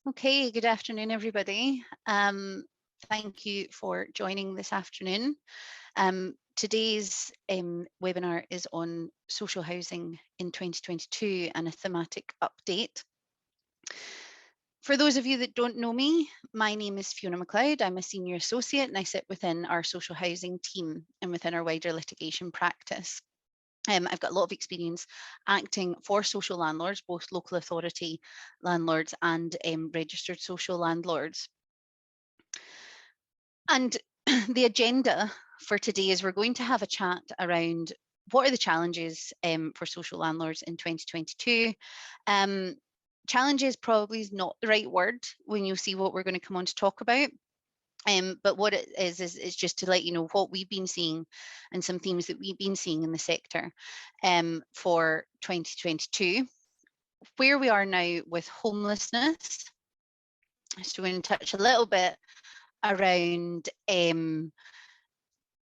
Okay, good afternoon, everybody. Thank you for joining this afternoon. Today's webinar is on social housing in 2022 and a thematic update. For those of you that don't know me, my name is Fiona MacLeod. I'm a senior associate and I sit within our social housing team and within our wider litigation practice. I've got a lot of experience acting for social landlords, both local authority landlords and registered social landlords. And the agenda for today is we're going to have a chat around what are the challenges for social landlords in 2022. Challenges probably is not the right word when you see what we're going to come on to talk about. But what it is just to let you know what we've been seeing and some themes that we've been seeing in the sector for 2022. Where we are now with homelessness. So we're going to touch a little bit around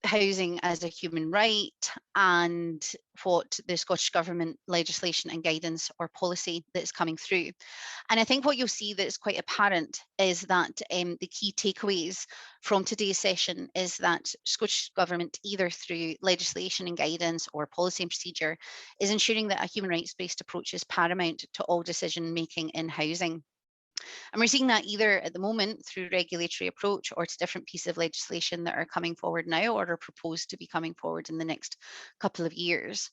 housing as a human right and what the Scottish Government legislation and guidance or policy that's coming through. And I think what you'll see that's quite apparent is that the key takeaways from today's session is that Scottish Government, either through legislation and guidance or policy and procedure, is ensuring that a human rights-based approach is paramount to all decision making in housing. And we're seeing that either at the moment through regulatory approach or to different pieces of legislation that are coming forward now or are proposed to be coming forward in the next couple of years.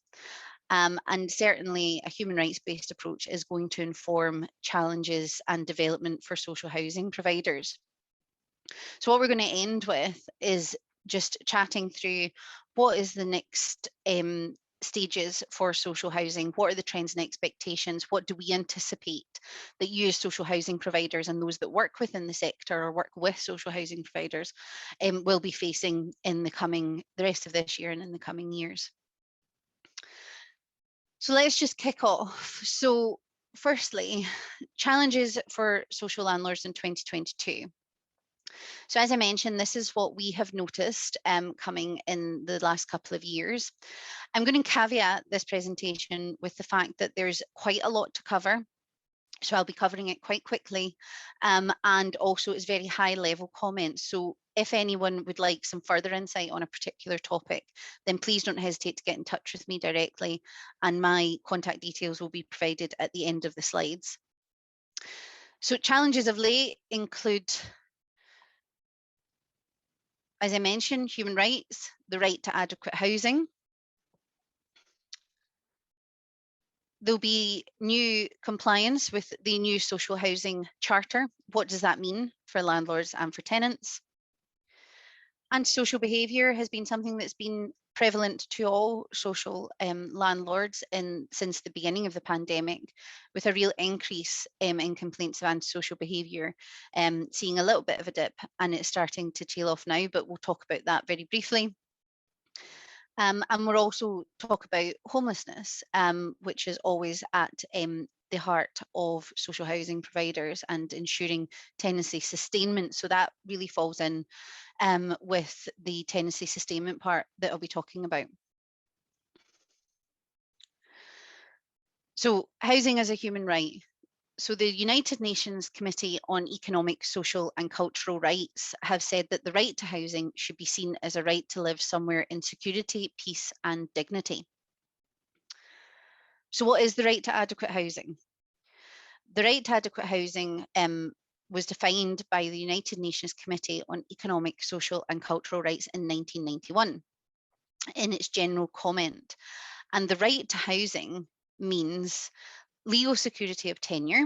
And certainly a human rights-based approach is going to inform challenges and development for social housing providers. So what we're going to end with is just chatting through what is the next stages for social housing, what are the trends and expectations, what do we anticipate that you as social housing providers and those that work within the sector or work with social housing providers will be facing in the rest of this year and in the coming years. So let's just kick off. So firstly, challenges for social landlords in 2022. So as I mentioned, this is what we have noticed coming in the last couple of years. I'm going to caveat this presentation with the fact that there's quite a lot to cover. So I'll be covering it quite quickly. And also it's very high level comments. So if anyone would like some further insight on a particular topic, then please don't hesitate to get in touch with me directly. And my contact details will be provided at the end of the slides. So challenges of late include, as I mentioned, human rights, the right to adequate housing. There'll be new compliance with the new social housing charter. What does that mean for landlords and for tenants? Antisocial behaviour has been something that's been prevalent to all social landlords since the beginning of the pandemic, with a real increase in complaints of antisocial behaviour, seeing a little bit of a dip, and it's starting to tail off now, but we'll talk about that very briefly. And we'll also talk about homelessness, which is always at the heart of social housing providers and ensuring tenancy sustainment. So that really falls in with the tenancy sustainment part that I'll be talking about. So housing as a human right. So the United Nations Committee on Economic, Social and Cultural Rights have said that the right to housing should be seen as a right to live somewhere in security, peace and dignity. So what is the right to adequate housing? The right to adequate housing was defined by the United Nations Committee on Economic, Social and Cultural Rights in 1991 in its general comment. And the right to housing means legal security of tenure.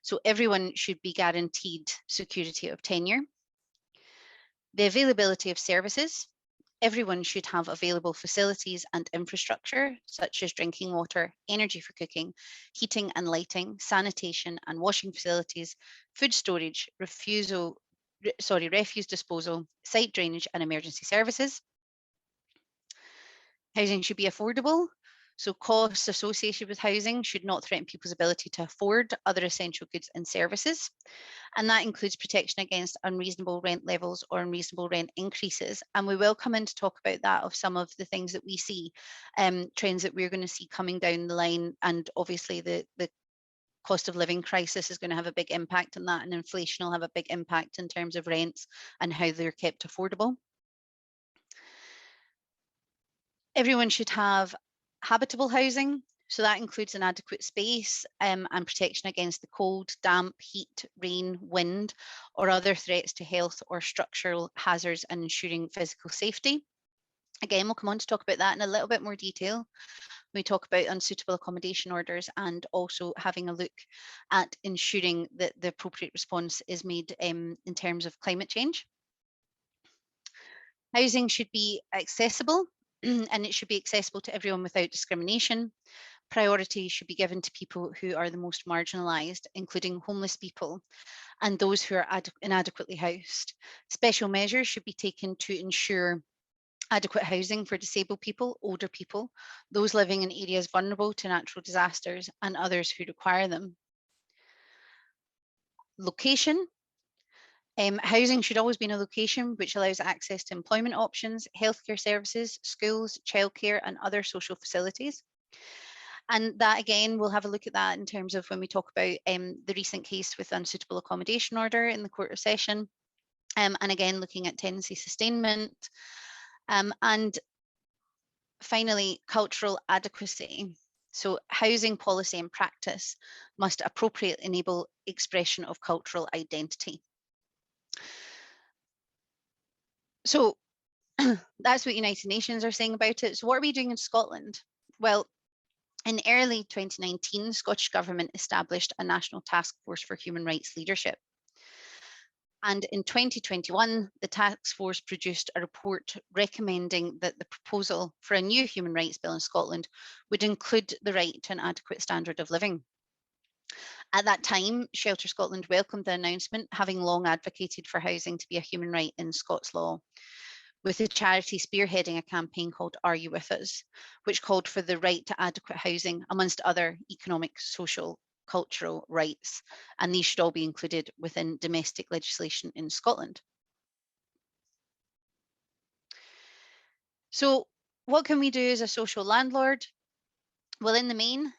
So everyone should be guaranteed security of tenure. The availability of services. Everyone should have available facilities and infrastructure, such as drinking water, energy for cooking, heating and lighting, sanitation and washing facilities, food storage, refuse disposal, site drainage and emergency services. Housing should be affordable. So costs associated with housing should not threaten people's ability to afford other essential goods and services. And that includes protection against unreasonable rent levels or unreasonable rent increases. And we will come in to talk about that, of some of the things that we see, trends that we're going to see coming down the line, and obviously the cost of living crisis is going to have a big impact on that, and inflation will have a big impact in terms of rents and how they're kept affordable. Everyone should have habitable housing. So that includes an adequate space and protection against the cold, damp, heat, rain, wind, or other threats to health or structural hazards, and ensuring physical safety. Again, we'll come on to talk about that in a little bit more detail when we talk about unsuitable accommodation orders, and also having a look at ensuring that the appropriate response is made in terms of climate change. Housing should be accessible and it should be accessible to everyone without discrimination. Priority should be given to people who are the most marginalised, including homeless people and those who are inadequately housed. Special measures should be taken to ensure adequate housing for disabled people, older people, those living in areas vulnerable to natural disasters, and others who require them. Location. Housing should always be in a location which allows access to employment options, healthcare services, schools, childcare, and other social facilities. And that, again, we'll have a look at that in terms of when we talk about the recent case with unsuitable accommodation order in the Court of Session. And again, looking at tenancy sustainment. And finally, cultural adequacy. So housing policy and practice must appropriately enable expression of cultural identity. So that's what United Nations are saying about it. So what are we doing in Scotland? Well, in early 2019, the Scottish Government established a national task force for human rights leadership. And in 2021, the task force produced a report recommending that the proposal for a new human rights bill in Scotland would include the right to an adequate standard of living. At that time, Shelter Scotland welcomed the announcement, having long advocated for housing to be a human right in Scots law, with the charity spearheading a campaign called Are You With Us, which called for the right to adequate housing, amongst other economic, social, cultural rights, and these should all be included within domestic legislation in Scotland. So what can we do as a social landlord? Well, in the main,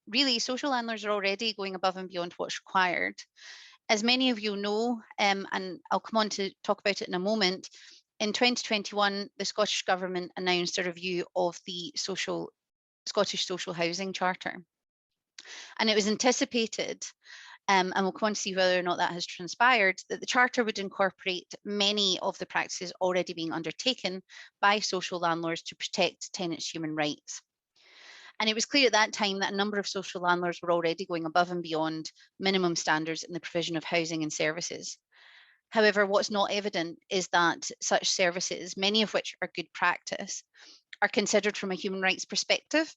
really, social landlords are already going above and beyond what's required. As many of you know, and I'll come on to talk about it in a moment, in 2021, the Scottish Government announced a review of the Scottish Social Housing Charter. And it was anticipated, and we'll come on to see whether or not that has transpired, that the Charter would incorporate many of the practices already being undertaken by social landlords to protect tenants' human rights. And it was clear at that time that a number of social landlords were already going above and beyond minimum standards in the provision of housing and services. However, what's not evident is that such services, many of which are good practice, are considered from a human rights perspective.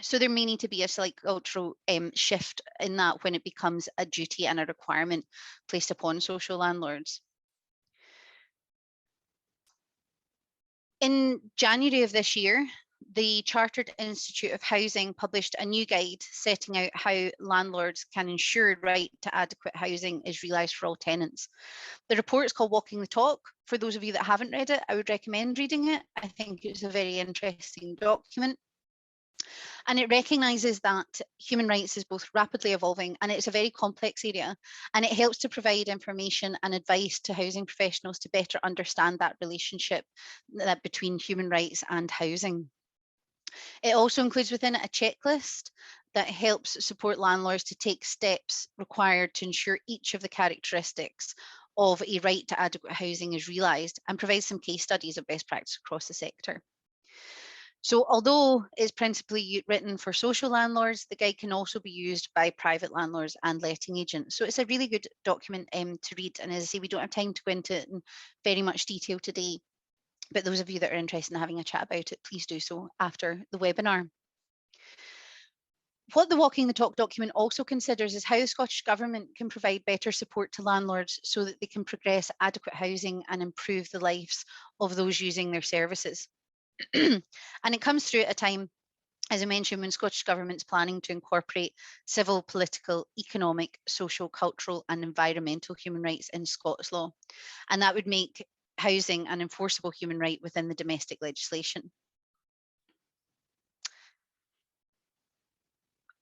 So there may need to be a slight cultural shift in that when it becomes a duty and a requirement placed upon social landlords. In January of this year, the Chartered Institute of Housing published a new guide setting out how landlords can ensure right to adequate housing is realised for all tenants. The report is called Walking the Talk. For those of you that haven't read it, I would recommend reading it. I think it's a very interesting document. And it recognises that human rights is both rapidly evolving and it's a very complex area, and it helps to provide information and advice to housing professionals to better understand that relationship between human rights and housing. It also includes within it a checklist that helps support landlords to take steps required to ensure each of the characteristics of a right to adequate housing is realised, and provides some case studies of best practice across the sector. So although it's principally written for social landlords, the guide can also be used by private landlords and letting agents. So it's a really good document to read. And as I say, we don't have time to go into it in very much detail today, but those of you that are interested in having a chat about it, please do so after the webinar. What the Walking the Talk document also considers is how the Scottish Government can provide better support to landlords so that they can progress adequate housing and improve the lives of those using their services. And it comes through at a time, as I mentioned, when Scottish Government's planning to incorporate civil, political, economic, social, cultural and environmental human rights in Scots law. And that would make housing an enforceable human right within the domestic legislation.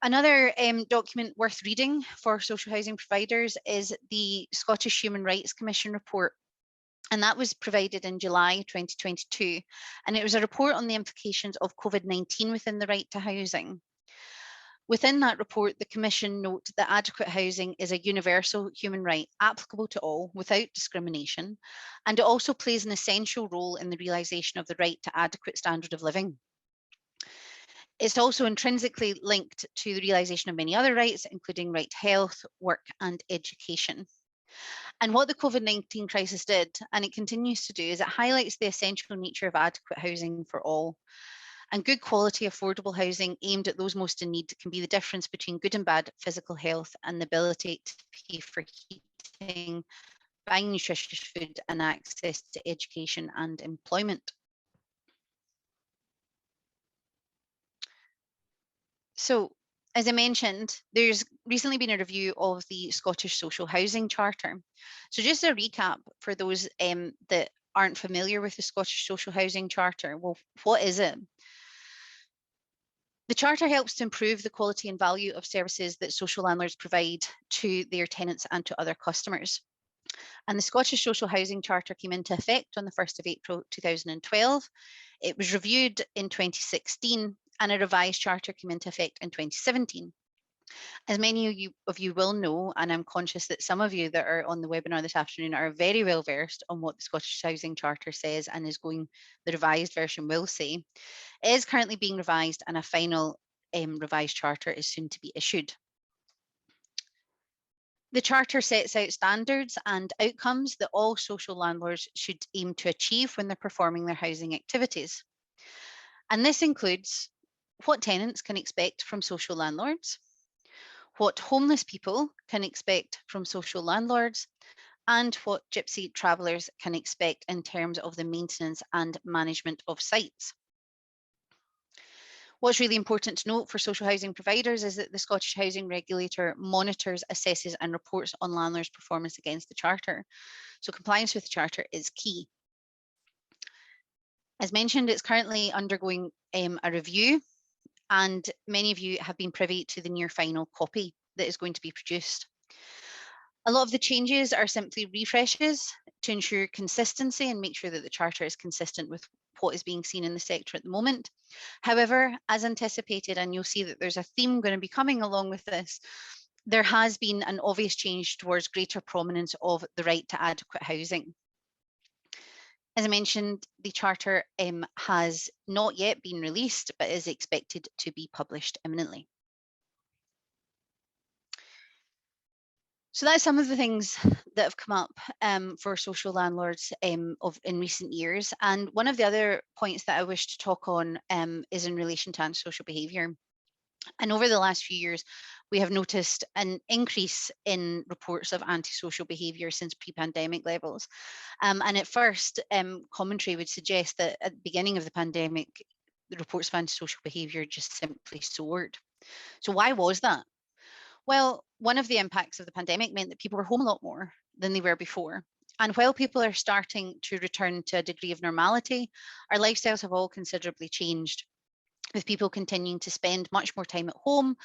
Another document worth reading for social housing providers is the Scottish Human Rights Commission report. And that was provided in July 2022. And it was a report on the implications of COVID-19 within the right to housing. Within that report, the Commission note that adequate housing is a universal human right applicable to all without discrimination, and it also plays an essential role in the realisation of the right to adequate standard of living. It's also intrinsically linked to the realisation of many other rights, including right to health, work, and education. And what the COVID-19 crisis did, and it continues to do, is it highlights the essential nature of adequate housing for all. And good quality, affordable housing aimed at those most in need can be the difference between good and bad physical health and the ability to pay for heating, buying nutritious food, and access to education and employment. So, as I mentioned, there's recently been a review of the Scottish Social Housing Charter. So just a recap for those that aren't familiar with the Scottish Social Housing Charter. Well, what is it? The Charter helps to improve the quality and value of services that social landlords provide to their tenants and to other customers. And the Scottish Social Housing Charter came into effect on the 1st of April 2012. It was reviewed in 2016 and a revised charter came into effect in 2017. As many of you will know, and I'm conscious that some of you that are on the webinar this afternoon are very well versed on what the Scottish Housing Charter says and the revised version will say, it is currently being revised and a final revised charter is soon to be issued. The Charter sets out standards and outcomes that all social landlords should aim to achieve when they're performing their housing activities. And this includes what tenants can expect from social landlords, what homeless people can expect from social landlords, and what gypsy travellers can expect in terms of the maintenance and management of sites. What's really important to note for social housing providers is that the Scottish Housing Regulator monitors, assesses and reports on landlords' performance against the Charter. So compliance with the Charter is key. As mentioned, it's currently undergoing a review, and many of you have been privy to the near final copy that is going to be produced. A lot of the changes are simply refreshes to ensure consistency and make sure that the Charter is consistent with what is being seen in the sector at the moment. However, as anticipated, and you'll see that there's a theme going to be coming along with this, there has been an obvious change towards greater prominence of the right to adequate housing. As I mentioned, the Charter has not yet been released, but is expected to be published imminently. So that's some of the things that have come up for social landlords in recent years. And one of the other points that I wish to talk on is in relation to antisocial behaviour. And over the last few years, we have noticed an increase in reports of antisocial behaviour since pre-pandemic levels. And at first, commentary would suggest that at the beginning of the pandemic, the reports of antisocial behaviour just simply soared. So why was that? Well, one of the impacts of the pandemic meant that people were home a lot more than they were before. And while people are starting to return to a degree of normality, our lifestyles have all considerably changed, with people continuing to spend much more time at home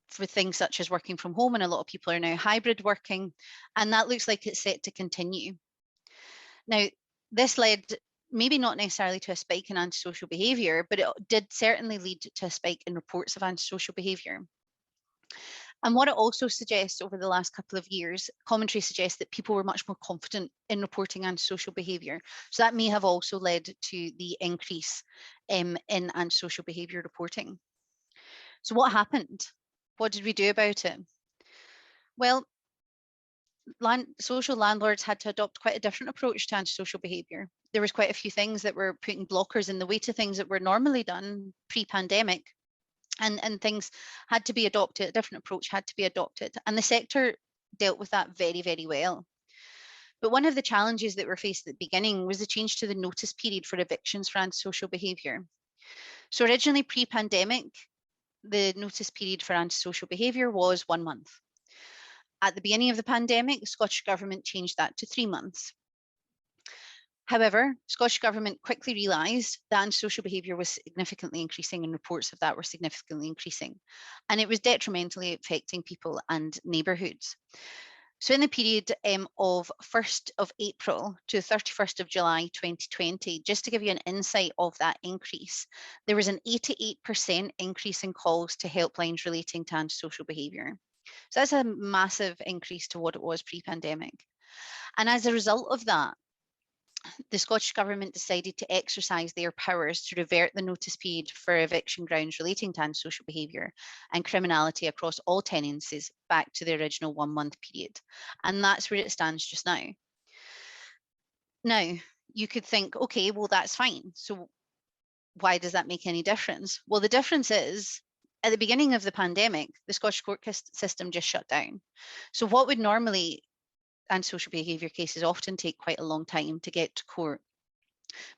for things such as working from home, and a lot of people are now hybrid working, and that looks like it's set to continue. Now, this led maybe not necessarily to a spike in antisocial behaviour, but it did certainly lead to a spike in reports of antisocial behaviour. And what it also suggests over the last couple of years, commentary suggests that people were much more confident in reporting antisocial behaviour. So that may have also led to the increase in antisocial behaviour reporting. So what happened? What did we do about it? Well, social landlords had to adopt quite a different approach to antisocial behaviour. There was quite a few things that were putting blockers in the way to things that were normally done pre-pandemic. And things had to be adopted, a different approach had to be adopted. And the sector dealt with that very, very well. But one of the challenges that were faced at the beginning was the change to the notice period for evictions for antisocial behaviour. So originally pre-pandemic, the notice period for antisocial behaviour was 1 month. At the beginning of the pandemic, the Scottish Government changed that to 3 months. However, Scottish Government quickly realised that antisocial behaviour was significantly increasing, and reports of that were significantly increasing, and it was detrimentally affecting people and neighbourhoods. So in the period of 1st of April to 31st of July 2020, just to give you an insight of that increase, there was an 88% increase in calls to helplines relating to antisocial behaviour. So that's a massive increase to what it was pre-pandemic. And as a result of that, the Scottish Government decided to exercise their powers to revert the notice period for eviction grounds relating to antisocial behaviour and criminality across all tenancies back to the original 1 month period. And that's where it stands just now. Now, you could think, okay, well, that's fine. So why does that make any difference? Well, the difference is, at the beginning of the pandemic, the Scottish court system just shut down. So what would normally antisocial behaviour cases often take quite a long time to get to court.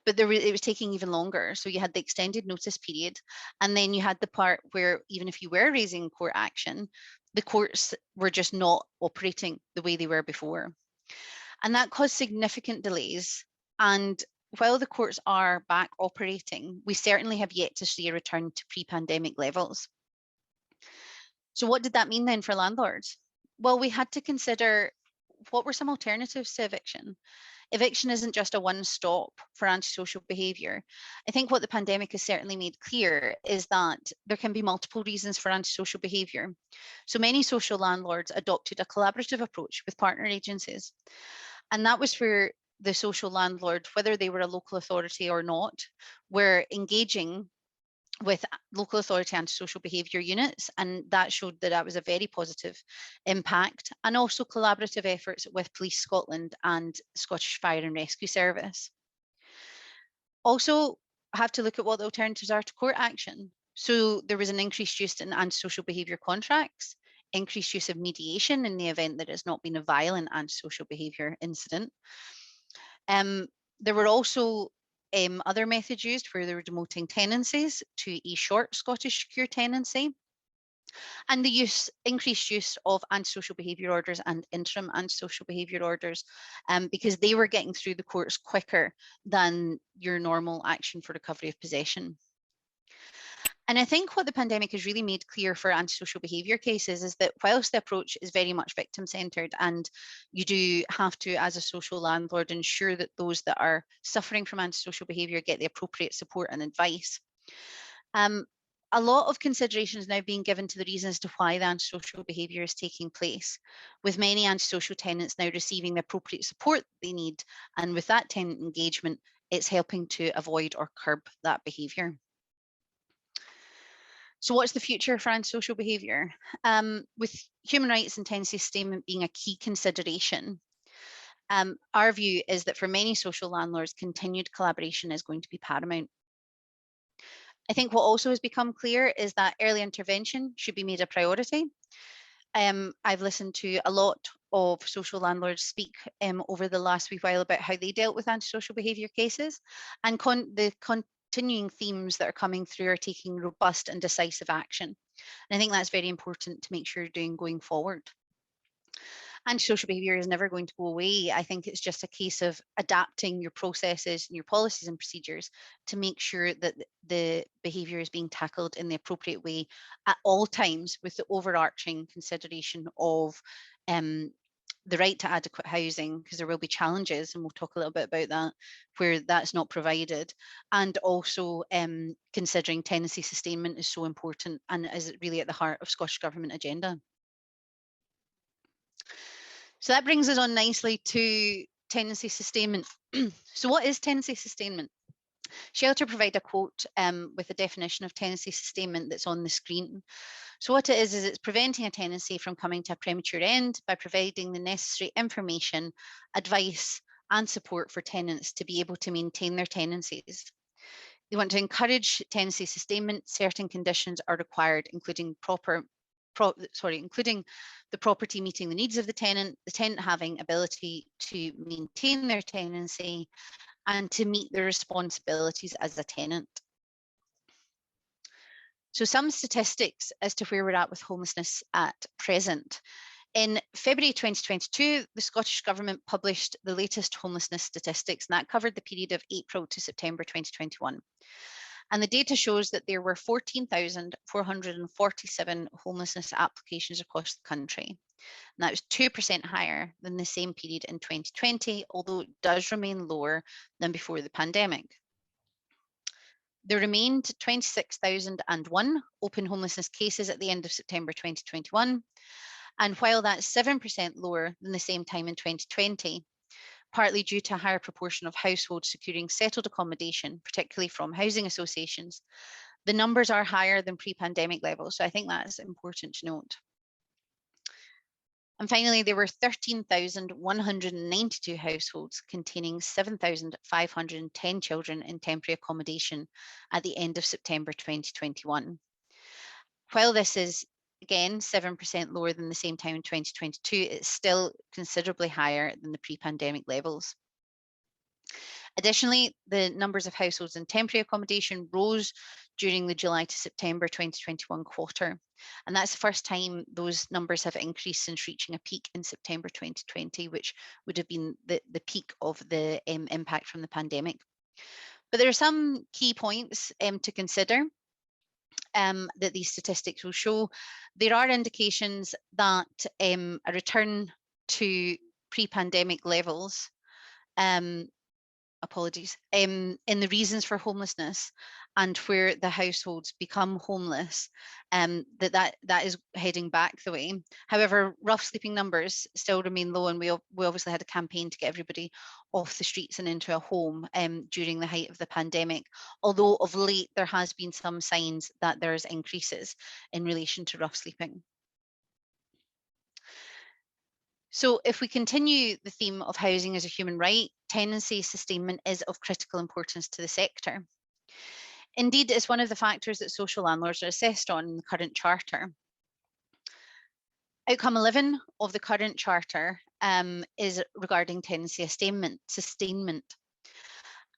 But it was taking even longer. So you had the extended notice period, and then you had the part where even if you were raising court action, the courts were just not operating the way they were before. And that caused significant delays. And while the courts are back operating, we certainly have yet to see a return to pre-pandemic levels. So what did that mean then for landlords? Well, we had to consider what were some alternatives to eviction. Eviction isn't just a one-stop for antisocial behaviour. I think what the pandemic has certainly made clear is that there can be multiple reasons for antisocial behaviour. So many social landlords adopted a collaborative approach with partner agencies. And that was where the social landlord, whether they were a local authority or not, were engaging with local authority antisocial behaviour units, and that showed that was a very positive impact, and also collaborative efforts with Police Scotland and Scottish Fire and Rescue Service. Also, have to look at what the alternatives are to court action. So there was an increased use in antisocial behaviour contracts, increased use of mediation in the event that it's not been a violent antisocial behaviour incident. There were also other methods used where they were demoting tenancies to a short Scottish cure tenancy, and the increased use of antisocial behaviour orders and interim antisocial behaviour orders, because they were getting through the courts quicker than your normal action for recovery of possession. And I think what the pandemic has really made clear for antisocial behaviour cases is that whilst the approach is very much victim-centred, and you do have to, as a social landlord, ensure that those that are suffering from antisocial behaviour get the appropriate support and advice, a lot of consideration is now being given to the reasons to why the antisocial behaviour is taking place, with many antisocial tenants now receiving the appropriate support they need, and with that tenant engagement, it's helping to avoid or curb that behaviour. So what's the future for antisocial behaviour? With human rights and tenancy sustainment being a key consideration, our view is that for many social landlords, continued collaboration is going to be paramount. I think what also has become clear is that early intervention should be made a priority. I've listened to a lot of social landlords speak over the last wee while about how they dealt with antisocial behaviour cases, and the continuing themes that are coming through are taking robust and decisive action. And I think that's very important to make sure you're doing going forward. Antisocial behaviour is never going to go away. I think it's just a case of adapting your processes and your policies and procedures to make sure that the behaviour is being tackled in the appropriate way at all times, with the overarching consideration of the right to adequate housing, because there will be challenges, and we'll talk a little bit about that, where that's not provided, and also considering tenancy sustainment is so important and is really at the heart of Scottish Government agenda. So that brings us on nicely to tenancy sustainment. So what is tenancy sustainment? Shelter provide a quote with a definition of tenancy sustainment that's on the screen. So what it is it's preventing a tenancy from coming to a premature end by providing the necessary information, advice, and support for tenants to be able to maintain their tenancies. They want to encourage tenancy sustainment. Certain conditions are required, including including the property meeting the needs of the tenant having ability to maintain their tenancy, and to meet their responsibilities as a tenant. So some statistics as to where we're at with homelessness at present In February 2022, the Scottish Government published the latest homelessness statistics, and that covered the period of April to September 2021. And the data shows that there were 14,447 homelessness applications across the country. And that was 2% higher than the same period in 2020, although it does remain lower than before the pandemic. There remained 26,001 open homelessness cases at the end of September 2021. And while that's 7% lower than the same time in 2020, partly due to a higher proportion of households securing settled accommodation, particularly from housing associations, the numbers are higher than pre-pandemic levels. So I think that's important to note. And finally, there were 13,192 households containing 7,510 children in temporary accommodation at the end of September 2021. While this is again 7% lower than the same time in 2022, it's still considerably higher than the pre-pandemic levels. Additionally, the numbers of households in temporary accommodation rose during the July to September 2021 quarter. And that's the first time those numbers have increased since reaching a peak in September 2020, which would have been the peak of the impact from the pandemic. But there are some key points to consider that these statistics will show. There are indications that a return to pre-pandemic levels, in the reasons for homelessness and where the households become homeless, that is heading back the way. However, rough sleeping numbers still remain low, and we obviously had a campaign to get everybody off the streets and into a home during the height of the pandemic, although of late there has been some signs that there's increases in relation to rough sleeping. So if we continue the theme of housing as a human right, tenancy sustainment is of critical importance to the sector. Indeed, it's one of the factors that social landlords are assessed on in the current charter. Outcome 11 of the current charter is regarding tenancy sustainment.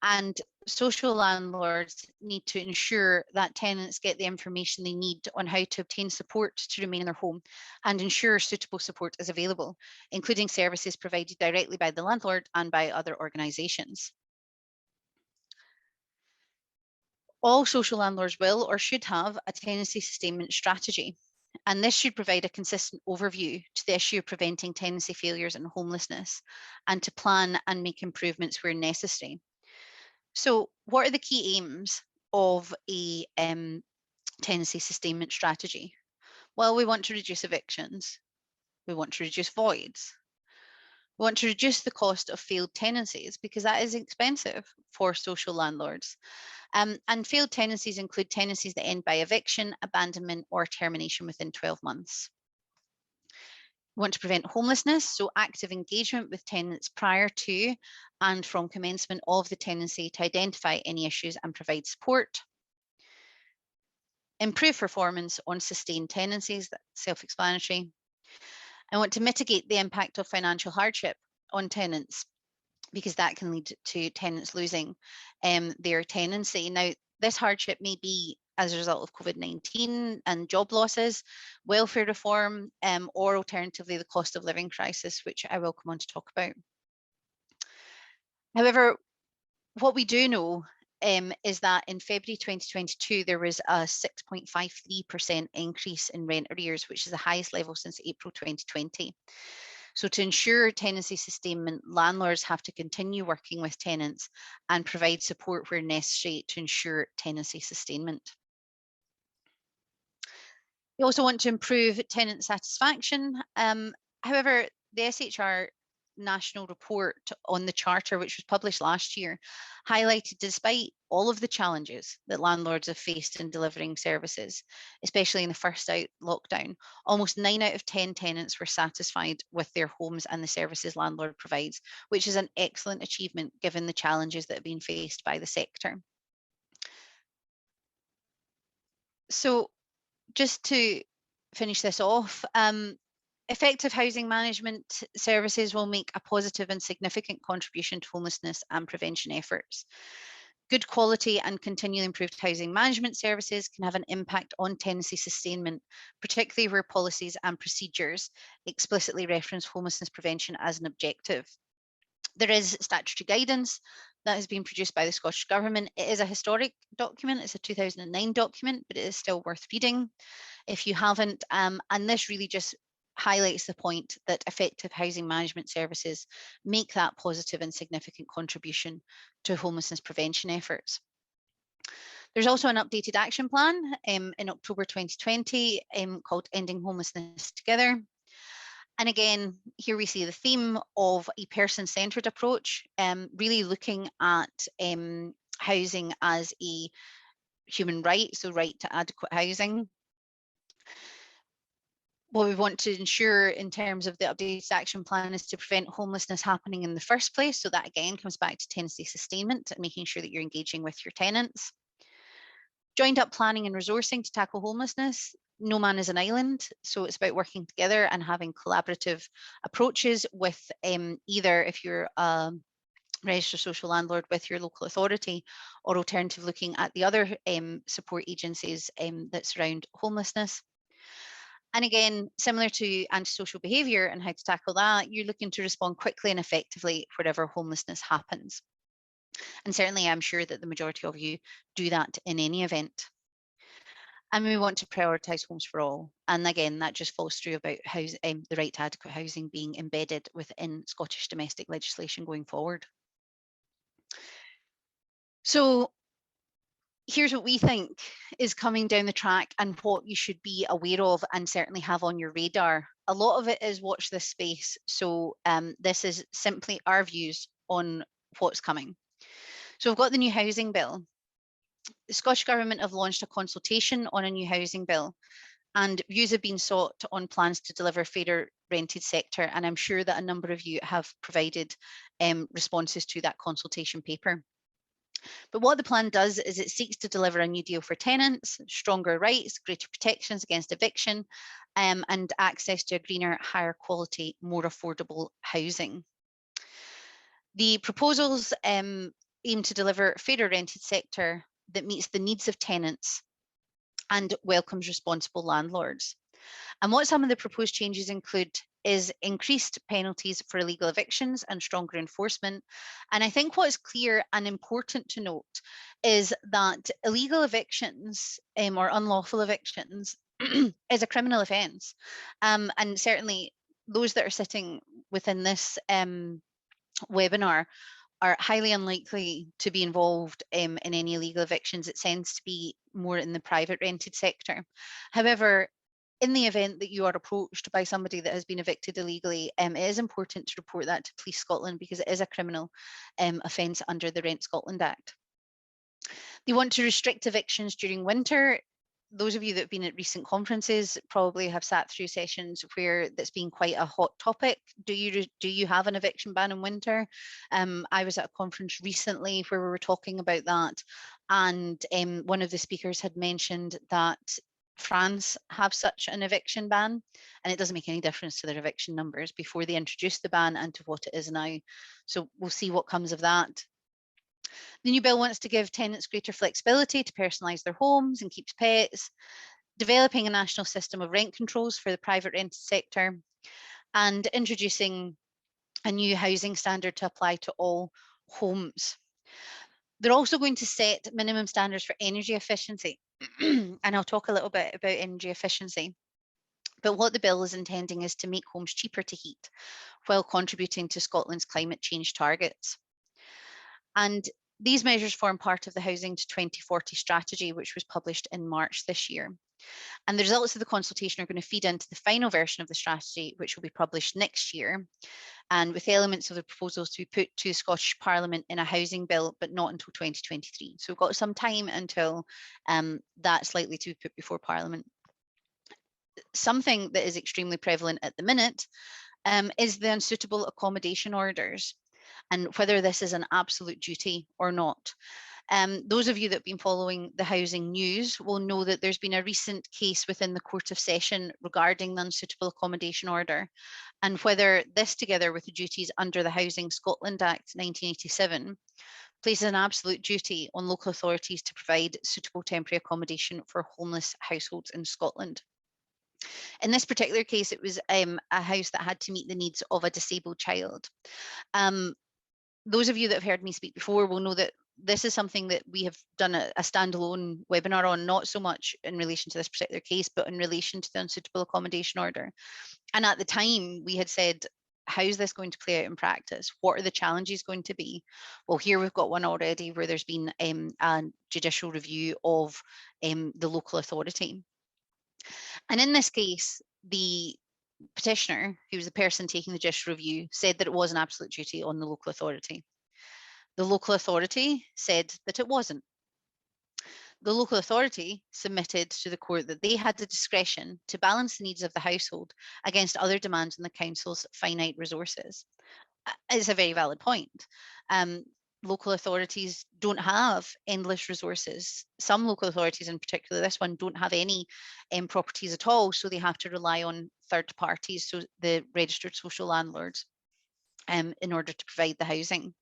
And social landlords need to ensure that tenants get the information they need on how to obtain support to remain in their home and ensure suitable support is available, including services provided directly by the landlord and by other organisations. All social landlords will or should have a tenancy sustainment strategy, and this should provide a consistent overview to the issue of preventing tenancy failures and homelessness, and to plan and make improvements where necessary. So what are the key aims of a tenancy sustainment strategy? Well, we want to reduce evictions. We want to reduce voids. We want to reduce the cost of failed tenancies because that is expensive for social landlords. And failed tenancies include tenancies that end by eviction, abandonment, or termination within 12 months. We want to prevent homelessness, so active engagement with tenants prior to and from commencement of the tenancy to identify any issues and provide support. Improve performance on sustained tenancies, that's self-explanatory. I want to mitigate the impact of financial hardship on tenants because that can lead to tenants losing their tenancy. Now, this hardship may be as a result of COVID-19 and job losses, welfare reform, or alternatively the cost of living crisis, which I will come on to talk about. However, what we do know is that in February 2022, there was a 6.53% increase in rent arrears, which is the highest level since April 2020. So to ensure tenancy sustainment, landlords have to continue working with tenants and provide support where necessary to ensure tenancy sustainment. We also want to improve tenant satisfaction. However, the SHR national report on the charter, which was published last year, highlighted despite all of the challenges that landlords have faced in delivering services, especially in the first lockdown, almost 9 out of 10 tenants were satisfied with their homes and the services landlord provides, which is an excellent achievement given the challenges that have been faced by the sector. So just to finish this off, effective housing management services will make a positive and significant contribution to homelessness and prevention efforts. Good quality and continually improved housing management services can have an impact on tenancy sustainment, particularly where policies and procedures explicitly reference homelessness prevention as an objective. There is statutory guidance that has been produced by the Scottish Government. It is a historic document, it's a 2009 document, but it is still worth reading if you haven't. And this really just highlights the point that effective housing management services make that positive and significant contribution to homelessness prevention efforts. There's also an updated action plan in October 2020 called Ending Homelessness Together. And again, here we see the theme of a person-centred approach, really looking at housing as a human right, so right to adequate housing. What we want to ensure in terms of the updated action plan is to prevent homelessness happening in the first place. So that again comes back to tenancy sustainment and making sure that you're engaging with your tenants. Joined up planning and resourcing to tackle homelessness. No man is an island, so it's about working together and having collaborative approaches with either, if you're a registered social landlord, with your local authority, or alternative looking at the other support agencies that surround homelessness. And again, similar to antisocial behaviour and how to tackle that, you're looking to respond quickly and effectively wherever homelessness happens. And certainly I'm sure that the majority of you do that in any event. And we want to prioritise homes for all. And again, that just falls through about the right to adequate housing being embedded within Scottish domestic legislation going forward. So here's what we think is coming down the track and what you should be aware of and certainly have on your radar. A lot of it is watch this space. So this is simply our views on what's coming. So we've got the new housing bill. The Scottish Government have launched a consultation on a new housing bill, and views have been sought on plans to deliver a fairer rented sector. And I'm sure that a number of you have provided responses to that consultation paper. But what the plan does is it seeks to deliver a new deal for tenants, stronger rights, greater protections against eviction, and access to a greener, higher quality, more affordable housing. The proposals aim to deliver a fairer rented sector that meets the needs of tenants and welcomes responsible landlords. And what some of the proposed changes include is increased penalties for illegal evictions and stronger enforcement. And I think what is clear and important to note is that illegal evictions or unlawful evictions is a criminal offence. And certainly those that are sitting within this webinar are highly unlikely to be involved in any illegal evictions. It tends to be more in the private rented sector. However, in the event that you are approached by somebody that has been evicted illegally, it is important to report that to Police Scotland because it is a criminal offence under the Rent Scotland Act. They want to restrict evictions during winter. Those of you that have been at recent conferences probably have sat through sessions where that's been quite a hot topic. Do you have an eviction ban in winter? I was at a conference recently where we were talking about that, and one of the speakers had mentioned that France have such an eviction ban, and it doesn't make any difference to their eviction numbers before they introduced the ban and to what it is now. So we'll see what comes of that. The new bill wants to give tenants greater flexibility to personalise their homes and keep pets, developing a national system of rent controls for the private rented sector, and introducing a new housing standard to apply to all homes. They're also going to set minimum standards for energy efficiency, and I'll talk a little bit about energy efficiency. But what the bill is intending is to make homes cheaper to heat while contributing to Scotland's climate change targets. And these measures form part of the Housing to 2040 strategy, which was published in March this year. And the results of the consultation are going to feed into the final version of the strategy, which will be published next year, and with elements of the proposals to be put to the Scottish Parliament in a housing bill, but not until 2023. So we've got some time until that's likely to be put before Parliament. Something that is extremely prevalent at the minute is the unsuitable accommodation orders, and whether this is an absolute duty or not. Those of you that have been following the housing news will know that there's been a recent case within the Court of Session regarding the unsuitable accommodation order, and whether this, together with the duties under the Housing Scotland Act 1987, places an absolute duty on local authorities to provide suitable temporary accommodation for homeless households in Scotland. In this particular case, it was a house that had to meet the needs of a disabled child. Those of you that have heard me speak before will know that this is something that we have done a standalone webinar on, not so much in relation to this particular case, but in relation to the Unsuitable Accommodation Order. And at the time, we had said, how is this going to play out in practice? What are the challenges going to be? Well, here we've got one already where there's been a judicial review of the local authority. And in this case, the petitioner, who was the person taking the judicial review, said that it was an absolute duty on the local authority. The local authority said that it wasn't. The local authority submitted to the court that they had the discretion to balance the needs of the household against other demands on the council's finite resources. It's a very valid point. Local authorities don't have endless resources. Some local authorities, in particular this one, don't have any properties at all, so they have to rely on third parties, so the registered social landlords, in order to provide the housing.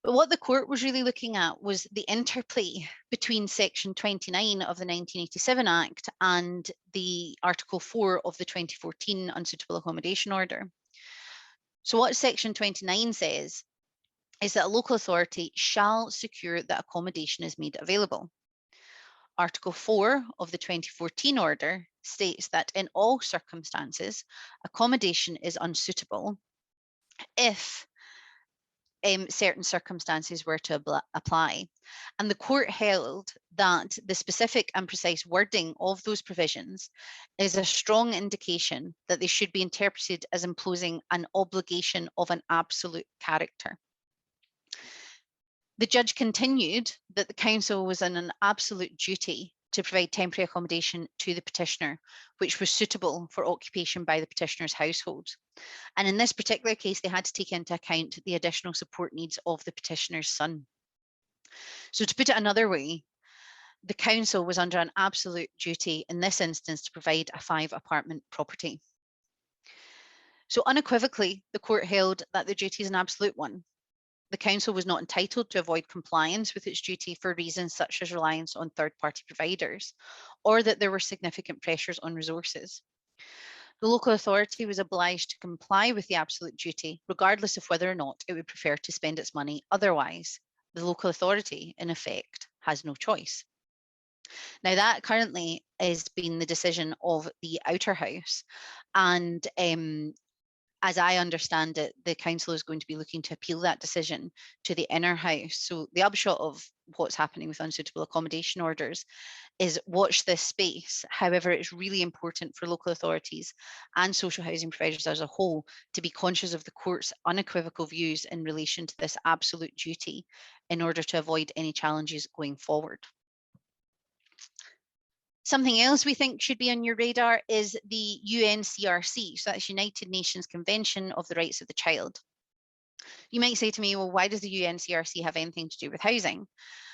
But what the court was really looking at was the interplay between Section 29 of the 1987 Act and the Article 4 of the 2014 Unsuitable Accommodation Order. So what Section 29 says is that a local authority shall secure that accommodation is made available. Article 4 of the 2014 order states that in all circumstances, accommodation is unsuitable if certain circumstances were to apply. And the court held that the specific and precise wording of those provisions is a strong indication that they should be interpreted as imposing an obligation of an absolute character. The judge continued that the council was in an absolute duty to provide temporary accommodation to the petitioner, which was suitable for occupation by the petitioner's household. And in this particular case, they had to take into account the additional support needs of the petitioner's son. So to put it another way, the council was under an absolute duty in this instance to provide a 5-apartment property. So unequivocally, the court held that the duty is an absolute one. The council was not entitled to avoid compliance with its duty for reasons such as reliance on third-party providers, or that there were significant pressures on resources. The local authority was obliged to comply with the absolute duty, regardless of whether or not it would prefer to spend its money otherwise. The local authority, in effect, has no choice. Now, that currently has been the decision of the Outer House, and as I understand it, the council is going to be looking to appeal that decision to the Inner House. So the upshot of what's happening with unsuitable accommodation orders is watch this space. However, it's really important for local authorities and social housing providers as a whole to be conscious of the court's unequivocal views in relation to this absolute duty in order to avoid any challenges going forward. Something else we think should be on your radar is the UNCRC, so that's United Nations Convention of the Rights of the Child. You might say to me, well, why does the UNCRC have anything to do with housing?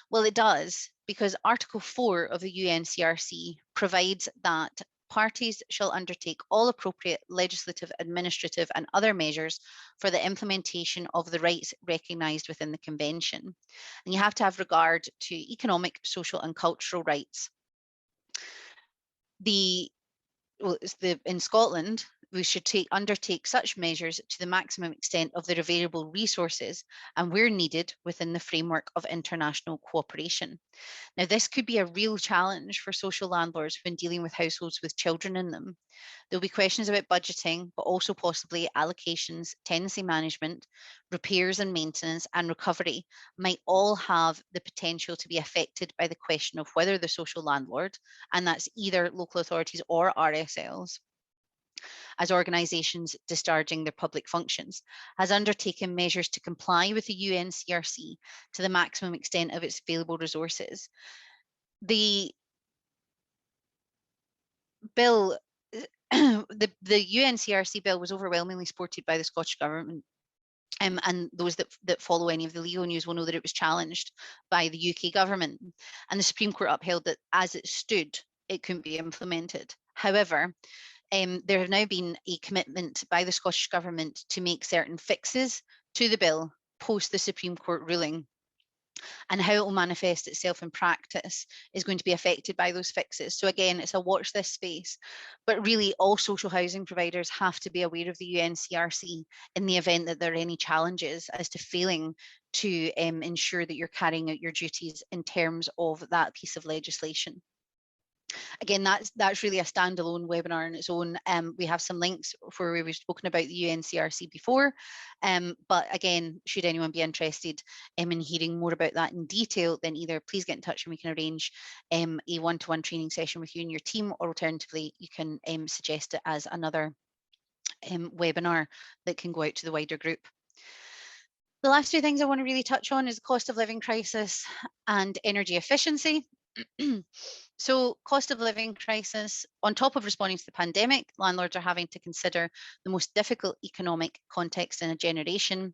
Well, it does, because Article 4 of the UNCRC provides that parties shall undertake all appropriate legislative, administrative, and other measures for the implementation of the rights recognised within the Convention. And you have to have regard to economic, social, and cultural rights. In Scotland, we should undertake such measures to the maximum extent of their available resources and where needed within the framework of international cooperation. Now, this could be a real challenge for social landlords when dealing with households with children in them. There'll be questions about budgeting, but also possibly allocations, tenancy management, repairs and maintenance, and recovery might all have the potential to be affected by the question of whether the social landlord, and that's either local authorities or RSLs, as organisations discharging their public functions, has undertaken measures to comply with the UNCRC to the maximum extent of its available resources. The bill, the UNCRC bill was overwhelmingly supported by the Scottish Government, and those that follow any of the legal news will know that it was challenged by the UK Government, and the Supreme Court upheld that as it stood, it couldn't be implemented. However, there have now been a commitment by the Scottish Government to make certain fixes to the bill post the Supreme Court ruling. and how it will manifest itself in practice is going to be affected by those fixes. So again, it's a watch this space, but really all social housing providers have to be aware of the UNCRC in the event that there are any challenges as to failing to ensure that you're carrying out your duties in terms of that piece of legislation. Again, that's really a standalone webinar on its own. We have some links where we've spoken about the UNCRC before, but again, should anyone be interested in hearing more about that in detail, then either please get in touch and we can arrange a one-to-one training session with you and your team, or alternatively, you can suggest it as another webinar that can go out to the wider group. The last two things I want to really touch on is the cost of living crisis and energy efficiency. So cost of living crisis, on top of responding to the pandemic, landlords are having to consider the most difficult economic context in a generation.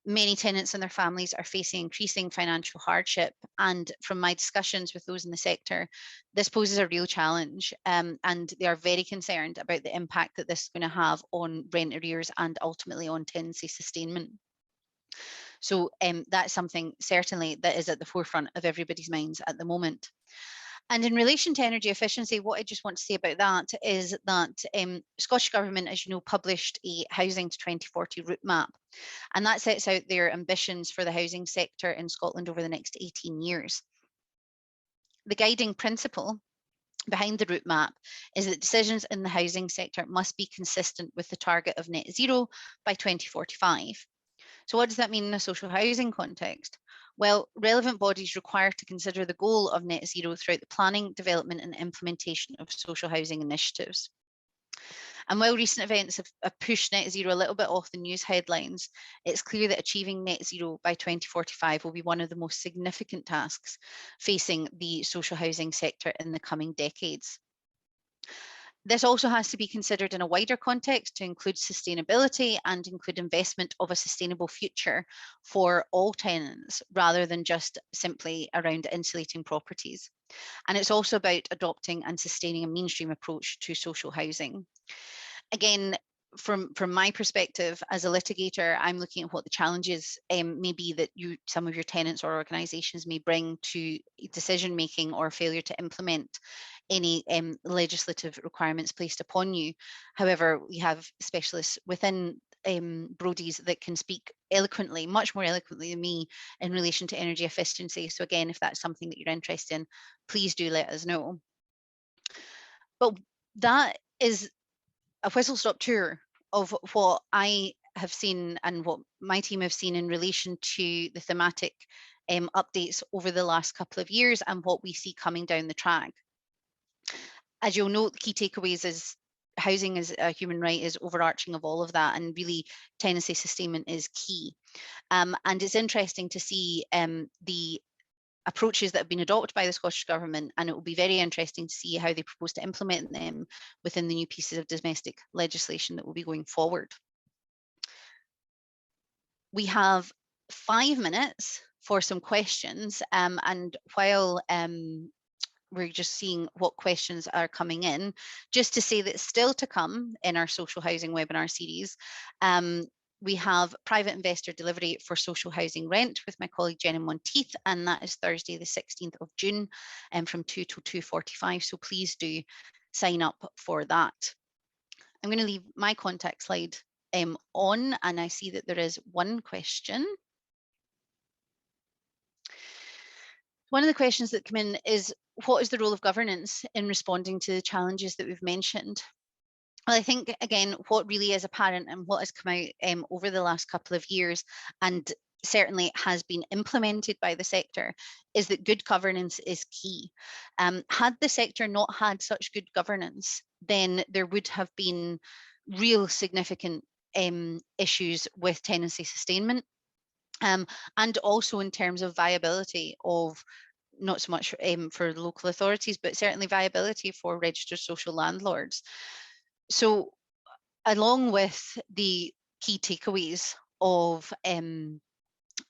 Many tenants and their families are facing increasing financial hardship. And from my discussions with those in the sector, this poses a real challenge. And they are very concerned about the impact that this is going to have on rent arrears and ultimately on tenancy sustainment. So that's something certainly that is at the forefront of everybody's minds at the moment. And in relation to energy efficiency, what I just want to say about that is that Scottish Government, as you know, published a Housing to 2040 route map, and that sets out their ambitions for the housing sector in Scotland over the next 18 years. The guiding principle behind the route map is that decisions in the housing sector must be consistent with the target of net zero by 2045. So what does that mean in a social housing context? Well, relevant bodies require to consider the goal of net zero throughout the planning, development and implementation of social housing initiatives. And while recent events have pushed net zero a little bit off the news headlines, it's clear that achieving net zero by 2045 will be one of the most significant tasks facing the social housing sector in the coming decades. This also has to be considered in a wider context to include sustainability and include investment of a sustainable future for all tenants, rather than just simply around insulating properties. And it's also about adopting and sustaining a mainstream approach to social housing. Again, from my perspective as a litigator, I'm looking at what the challenges may be that some of your tenants or organisations may bring to decision making or failure to implement any legislative requirements placed upon you. However, we have specialists within Brodie's that can speak eloquently, much more eloquently than me, in relation to energy efficiency. So again, if that's something that you're interested in, please do let us know. But that is a whistle-stop tour of what I have seen and what my team have seen in relation to the thematic updates over the last couple of years and what we see coming down the track. As you'll note, the key takeaways is housing as a human right is overarching of all of that, and really tenancy sustainment is key. And it's interesting to see the approaches that have been adopted by the Scottish Government, and it will be very interesting to see how they propose to implement them within the new pieces of domestic legislation that will be going forward. We have 5 minutes for some questions, and while we're just seeing what questions are coming in, just to say that still to come in our social housing webinar series, we have private investor delivery for social housing rent with my colleague Jenny Monteith, and that is Thursday the 16th of June from 2 till 2:45, so please do sign up for that. I'm going to leave my contact slide on, and I see that there is one question. One of the questions that come in is, what is the role of governance in responding to the challenges that we've mentioned? Well, I think, again, what really is apparent and what has come out over the last couple of years, and certainly has been implemented by the sector, is that good governance is key. Had the sector not had such good governance, then there would have been real significant issues with tenancy sustainment, and also in terms of viability of, not so much for local authorities, but certainly viability for registered social landlords. So along with the key takeaways of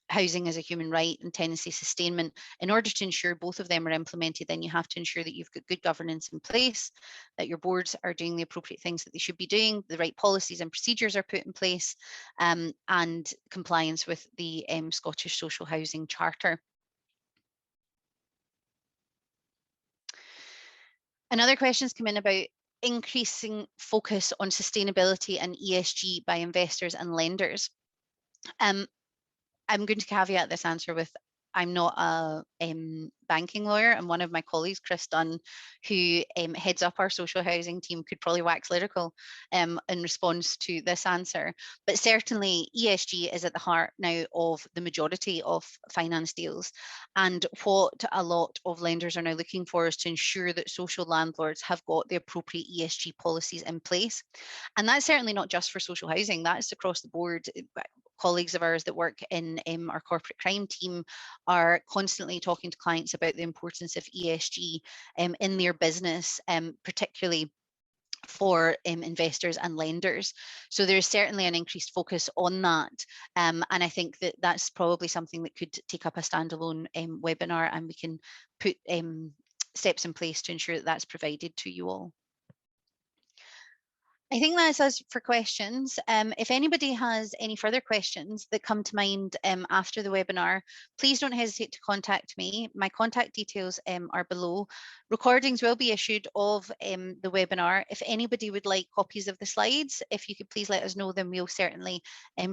housing as a human right and tenancy sustainment, in order to ensure both of them are implemented, then you have to ensure that you've got good governance in place, that your boards are doing the appropriate things that they should be doing, the right policies and procedures are put in place, and compliance with the Scottish Social Housing Charter. Another question's come in about increasing focus on sustainability and ESG by investors and lenders. I'm going to caveat this answer with I'm not a banking lawyer, and one of my colleagues, Chris Dunn, who heads up our social housing team, could probably wax lyrical in response to this answer. But certainly ESG is at the heart now of the majority of finance deals. And what a lot of lenders are now looking for is to ensure that social landlords have got the appropriate ESG policies in place. And that's certainly not just for social housing, that's across the board. Colleagues of ours that work in our corporate crime team are constantly talking to clients about the importance of ESG in their business, particularly for investors and lenders. So there's certainly an increased focus on that. And I think that that's probably something that could take up a standalone webinar, and we can put steps in place to ensure that that's provided to you all. I think that's us for questions. If anybody has any further questions that come to mind after the webinar, please don't hesitate to contact me. My contact details are below. Recordings will be issued of the webinar. If anybody would like copies of the slides, if you could please let us know, then we'll certainly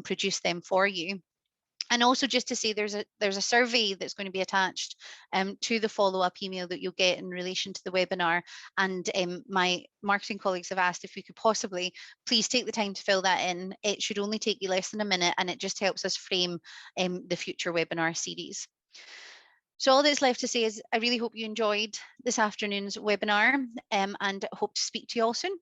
produce them for you. And also just to say, there's a survey that's going to be attached to the follow-up email that you'll get in relation to the webinar. And my marketing colleagues have asked if we could possibly please take the time to fill that in. It should only take you less than a minute, and it just helps us frame the future webinar series. So all that's left to say is I really hope you enjoyed this afternoon's webinar, and hope to speak to you all soon.